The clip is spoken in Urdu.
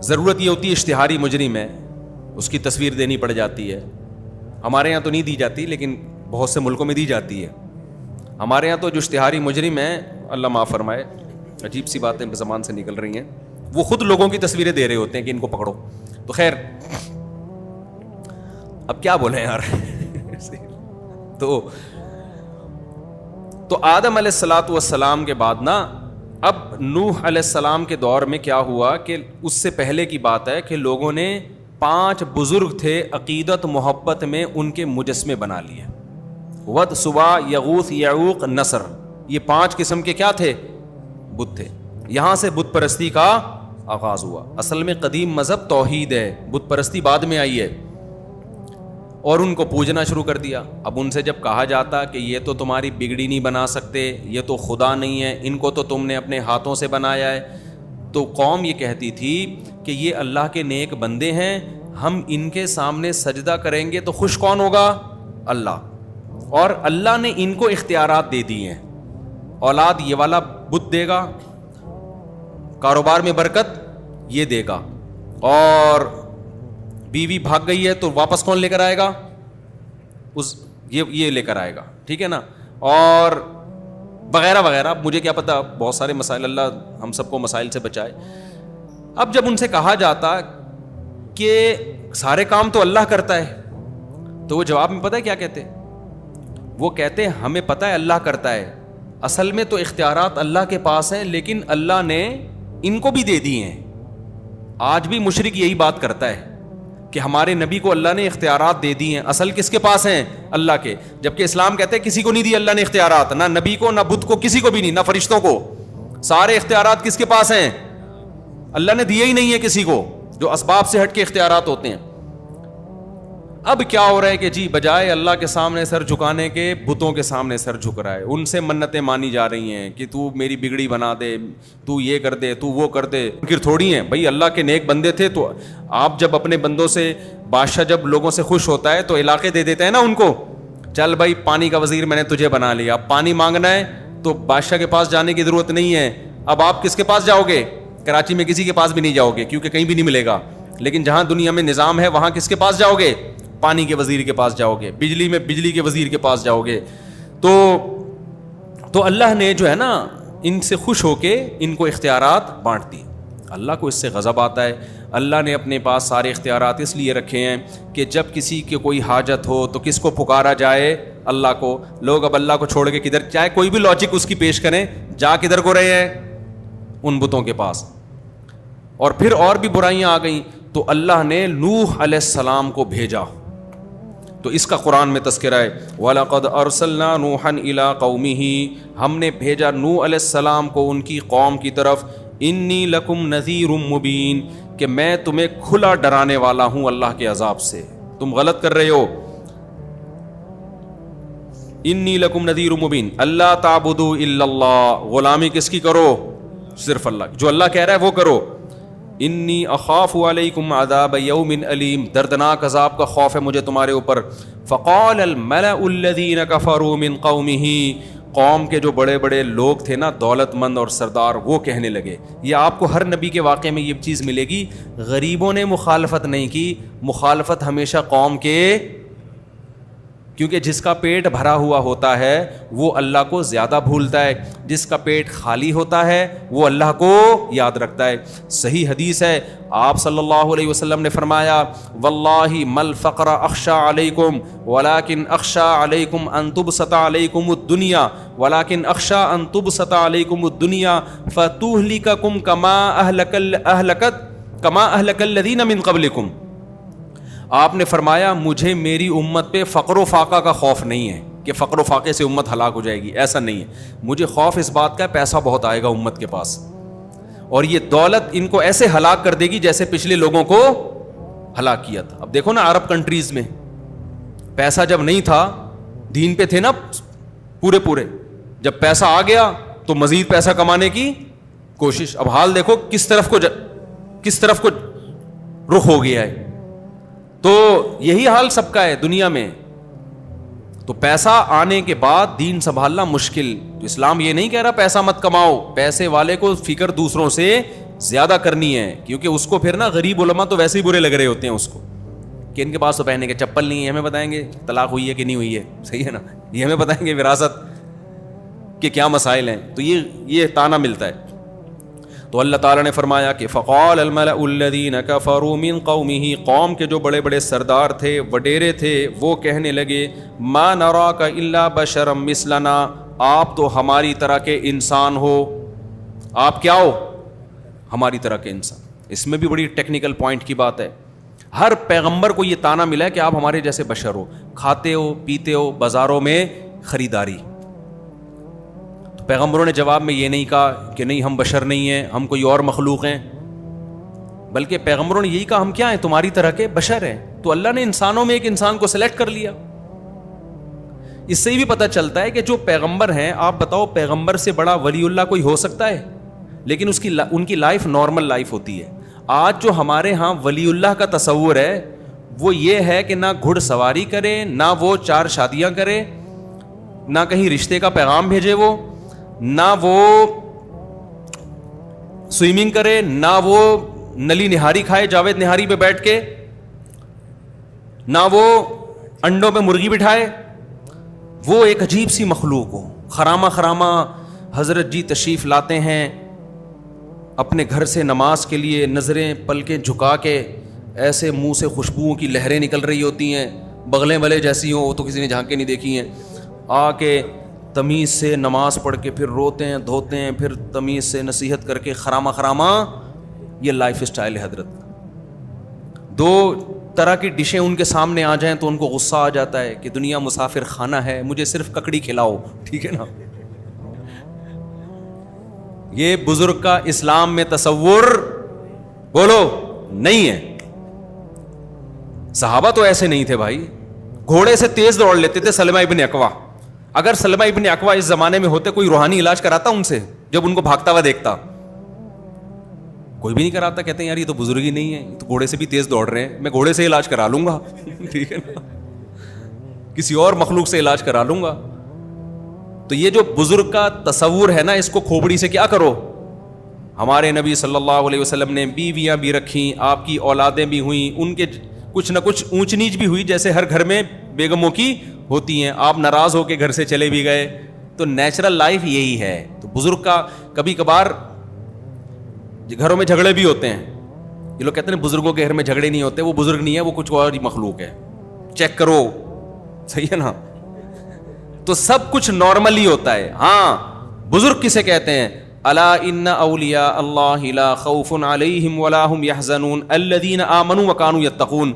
ضرورت یہ ہوتی ہے اشتہاری مجرم ہے اس کی تصویر دینی پڑ جاتی ہے. ہمارے یہاں تو نہیں دی جاتی لیکن بہت سے ملکوں میں دی جاتی ہے. ہمارے یہاں تو جو اشتہاری مجرم ہیں, اللہ معاف فرمائے, عجیب سی باتیں زبان سے نکل رہی ہیں, وہ خود لوگوں کی تصویریں دے رہے ہوتے ہیں کہ ان کو پکڑو. تو خیر اب کیا بولیں یار. تو آدم علیہ الصلاۃ والسلام کے بعد نا, اب نوح علیہ السلام کے دور میں کیا ہوا کہ اس سے پہلے کی بات ہے کہ لوگوں نے 5 بزرگ تھے عقیدت محبت میں ان کے مجسمے بنا لیے. ود, سوا, یغوث, یعوق, نصر, یہ 5 قسم کے کیا تھے, بت تھے. یہاں سے بت پرستی کا آغاز ہوا. اصل میں قدیم مذہب توحید ہے, بت پرستی بعد میں آئی ہے, اور ان کو پوجنا شروع کر دیا. اب ان سے جب کہا جاتا کہ یہ تو تمہاری بگڑی نہیں بنا سکتے, یہ تو خدا نہیں ہے, ان کو تو تم نے اپنے ہاتھوں سے بنایا ہے, تو قوم یہ کہتی تھی کہ یہ اللہ کے نیک بندے ہیں, ہم ان کے سامنے سجدہ کریں گے تو خوش کون ہوگا, اللہ. اور اللہ نے ان کو اختیارات دے دی ہیں, اولاد یہ والا بت دے گا, کاروبار میں برکت یہ دے گا, اور بیوی بھاگ گئی ہے تو واپس کون لے کر آئے گا, یہ لے کر آئے گا, ٹھیک ہے نا, اور وغیرہ وغیرہ. مجھے کیا پتا, بہت سارے مسائل, اللہ ہم سب کو مسائل سے بچائے. اب جب ان سے کہا جاتا کہ سارے کام تو اللہ کرتا ہے, تو وہ جواب میں پتہ ہے کیا کہتے, وہ کہتے ہمیں پتہ ہے اللہ کرتا ہے, اصل میں تو اختیارات اللہ کے پاس ہیں, لیکن اللہ نے ان کو بھی دے دی ہیں. آج بھی مشرک یہی بات کرتا ہے کہ ہمارے نبی کو اللہ نے اختیارات دے دی ہیں, اصل کس کے پاس ہیں, اللہ کے. جبکہ اسلام کہتے ہیں کسی کو نہیں دی اللہ نے اختیارات, نہ نبی کو, نہ بت کو, کسی کو بھی نہیں, نہ فرشتوں کو. سارے اختیارات کس کے پاس ہیں, اللہ نے دیے ہی نہیں ہے کسی کو, جو اسباب سے ہٹ کے اختیارات ہوتے ہیں. اب کیا ہو رہا ہے کہ جی بجائے اللہ کے سامنے سر جھکانے کے بتوں کے سامنے سر جھک رہا ہے, ان سے منتیں مانی جا رہی ہیں کہ تو میری بگڑی بنا دے, تو یہ کر دے, تو وہ کر دے. فکر تھوڑی ہیں بھائی, اللہ کے نیک بندے تھے. تو آپ جب اپنے بندوں سے, بادشاہ جب لوگوں سے خوش ہوتا ہے تو علاقے دے دیتے ہیں نا ان کو, چل بھائی پانی کا وزیر میں نے تجھے بنا لیا, اب پانی مانگنا ہے تو بادشاہ کے پاس جانے کی ضرورت نہیں ہے. اب آپ کس کے پاس جاؤ گے, کراچی میں کسی کے پاس بھی نہیں جاؤ گے کیونکہ کہیں بھی نہیں ملے گا. لیکن جہاں دنیا میں نظام ہے وہاں کس کے پاس جاؤ گے, پانی کے وزیر کے پاس جاؤ گے, بجلی میں بجلی کے وزیر کے پاس جاؤ گے. تو اللہ نے جو ہے نا ان سے خوش ہو کے ان کو اختیارات بانٹ دی. اللہ کو اس سے غضب آتا ہے. اللہ نے اپنے پاس سارے اختیارات اس لیے رکھے ہیں کہ جب کسی کی کوئی حاجت ہو تو کس کو پکارا جائے, اللہ کو. لوگ اب اللہ کو چھوڑ کے کدھر, چاہے کوئی بھی لاجک اس کی پیش کریں, جا کدھر کو رہے ہیں, ان بتوں کے پاس. اور پھر اور بھی برائیاں آ گئیں تو اللہ نے نوح علیہ السلام کو بھیجا. تو اس کا قرآن میں تذکرہ ہے, وَلَقَدْ أَرْسَلْنَا نُوحًا إِلَىٰ قَوْمِهِ, ہم نے بھیجا نوح علیہ السلام کو ان کی قوم کی طرف, إِنِّي لَكُمْ نَذِيرٌ مُّبِينٌ, کہ میں تمہیں کھلا ڈرانے والا ہوں اللہ کے عذاب سے, تم غلط کر رہے ہو. إِنِّي لَكُمْ نَذِيرٌ مُّبِينٌ أَلَّا تَعْبُدُوا إِلَّا اللَّهَ, غلامی کس کی کرو, صرف اللہ, جو اللہ کہہ رہا ہے وہ کرو. انی اخاف علیکم عذاب یوم علیم, دردناک عذاب کا خوف ہے مجھے تمہارے اوپر. فقال الملأ الذین کفروا من قومہ, قوم کے جو بڑے بڑے لوگ تھے نا, دولت مند اور سردار, وہ کہنے لگے. یہ آپ کو ہر نبی کے واقعے میں یہ چیز ملے گی, غریبوں نے مخالفت نہیں کی, مخالفت ہمیشہ قوم کے, کیونکہ جس کا پیٹ بھرا ہوا ہوتا ہے وہ اللہ کو زیادہ بھولتا ہے, جس کا پیٹ خالی ہوتا ہے وہ اللہ کو یاد رکھتا ہے. صحیح حدیث ہے, آپ صلی اللہ علیہ وسلم نے فرمایا, واللہ مل فقر اخشى علیکم ولکن اخشى علیکم ان تبسط علیکم الدنیا ولکن اخشى ان تبسط علیکم الدنیا فتہلککم کما اہلک الذین من قبلکم. آپ نے فرمایا مجھے میری امت پہ فقر و فاقہ کا خوف نہیں ہے کہ فقر و فاقے سے امت ہلاک ہو جائے گی, ایسا نہیں ہے. مجھے خوف اس بات کا, پیسہ بہت آئے گا امت کے پاس, اور یہ دولت ان کو ایسے ہلاک کر دے گی جیسے پچھلے لوگوں کو ہلاک کیا تھا. اب دیکھو نا عرب کنٹریز میں پیسہ جب نہیں تھا, دین پہ تھے نا پورے, جب پیسہ آ گیا تو مزید پیسہ کمانے کی کوشش. اب حال دیکھو کس طرف کو رخ ہو گیا ہے. تو یہی حال سب کا ہے دنیا میں. تو پیسہ آنے کے بعد دین سنبھالنا مشکل. اسلام یہ نہیں کہہ رہا پیسہ مت کماؤ, پیسے والے کو فکر دوسروں سے زیادہ کرنی ہے, کیونکہ اس کو پھر نا غریب علماء تو ویسے ہی برے لگ رہے ہوتے ہیں اس کو کہ ان کے پاس تو پہننے کے چپل نہیں ہے, ہمیں بتائیں گے طلاق ہوئی ہے کہ نہیں ہوئی ہے, صحیح ہے نا, یہ ہمیں بتائیں گے وراثت کے کیا مسائل ہیں. تو یہ تانا ملتا ہے. تو اللہ تعالیٰ نے فرمایا کہ فقال الملأ الذین کفروا من قومہ, قوم کے جو بڑے بڑے سردار تھے, وڈیرے تھے, وہ کہنے لگے ما نراک الا بشرا مثلنا, آپ تو ہماری طرح کے انسان ہو. آپ کیا ہو؟ ہماری طرح کے انسان. اس میں بھی بڑی ٹیکنیکل پوائنٹ کی بات ہے. ہر پیغمبر کو یہ تانا ملا ہے کہ آپ ہمارے جیسے بشر ہو, کھاتے ہو پیتے ہو, بازاروں میں خریداری. تو پیغمبروں نے جواب میں یہ نہیں کہا کہ نہیں ہم بشر نہیں ہیں, ہم کوئی اور مخلوق ہیں, بلکہ پیغمبروں نے یہی کہا ہم کیا ہیں, تمہاری طرح کے بشر ہیں. تو اللہ نے انسانوں میں ایک انسان کو سلیکٹ کر لیا. اس سے بھی پتہ چلتا ہے کہ جو پیغمبر ہیں, آپ بتاؤ پیغمبر سے بڑا ولی اللہ کوئی ہو سکتا ہے؟ لیکن ان کی لائف نارمل لائف ہوتی ہے. آج جو ہمارے ہاں ولی اللہ کا تصور ہے وہ یہ ہے کہ نہ گھڑ سواری کرے, نہ وہ 4 شادیاں کرے, نہ کہیں رشتے کا پیغام بھیجے, وہ نہ وہ سوئمنگ کرے, نہ وہ نلی نہاری کھائے جاوید نہاری پہ بیٹھ کے, نہ وہ انڈوں پہ مرغی بٹھائے. وہ ایک عجیب سی مخلوق ہو. خرامہ حضرت جی تشریف لاتے ہیں اپنے گھر سے نماز کے لیے, نظریں پلکیں جھکا کے, ایسے منہ سے خوشبوؤں کی لہریں نکل رہی ہوتی ہیں, بغلیں بلے جیسی ہوں, وہ تو کسی نے جھانک کے نہیں دیکھی ہیں. آ کے تمیز سے نماز پڑھ کے پھر روتے ہیں دھوتے ہیں, پھر تمیز سے نصیحت کر کے خرامہ. یہ لائف اسٹائل ہے حضرت. 2 طرح کی ڈشیں ان کے سامنے آ جائیں تو ان کو غصہ آ جاتا ہے کہ دنیا مسافر خانہ ہے, مجھے صرف ککڑی کھلاؤ, ٹھیک ہے نا. یہ بزرگ کا اسلام میں تصور بولو نہیں ہے. صحابہ تو ایسے نہیں تھے بھائی, گھوڑے سے تیز دوڑ لیتے تھے. سلمہ ابن اکوا, اگر سلمہ ابن اکوا اس زمانے میں ہوتے, کوئی روحانی علاج کراتا ان سے؟ جب ان کو بھاگتا ہوا دیکھتا, کوئی بھی نہیں کراتا. کہتے ہیں یار یہ تو بزرگ ہی نہیں ہے, تو گھوڑے سے بھی تیز دوڑ رہے ہیں, میں گھوڑے سے علاج کرا لوں گا, ٹھیک ہے نا, کسی اور مخلوق سے علاج کرا لوں گا. تو یہ جو بزرگ کا تصور ہے نا, اس کو کھوپڑی سے کیا کرو. ہمارے نبی صلی اللہ علیہ وسلم نے بیویاں بھی رکھیں, آپ کی اولادیں بھی ہوئیں, ان کے کچھ نہ کچھ اونچ نیچ بھی ہوئی, جیسے ہر گھر میں بیگموں کی ہوتی ہیں. آپ ناراض ہو کے گھر سے چلے بھی گئے, تو نیچرل لائف یہی ہے. تو بزرگ کا کبھی کبھار گھروں میں جھگڑے بھی ہوتے ہیں. یہ لوگ کہتے ہیں بزرگوں کے گھر میں جھگڑے نہیں ہوتے, وہ بزرگ نہیں ہے, وہ کچھ اور مخلوق ہے, چیک کرو, صحیح ہے نا. تو سب کچھ نارمل ہی ہوتا ہے. ہاں بزرگ کسے کہتے ہیں؟ الا ان اولیاء اللہ لا خوف علیہم ولا هم يحزنون الذین آمنوا وكانوا يتقون.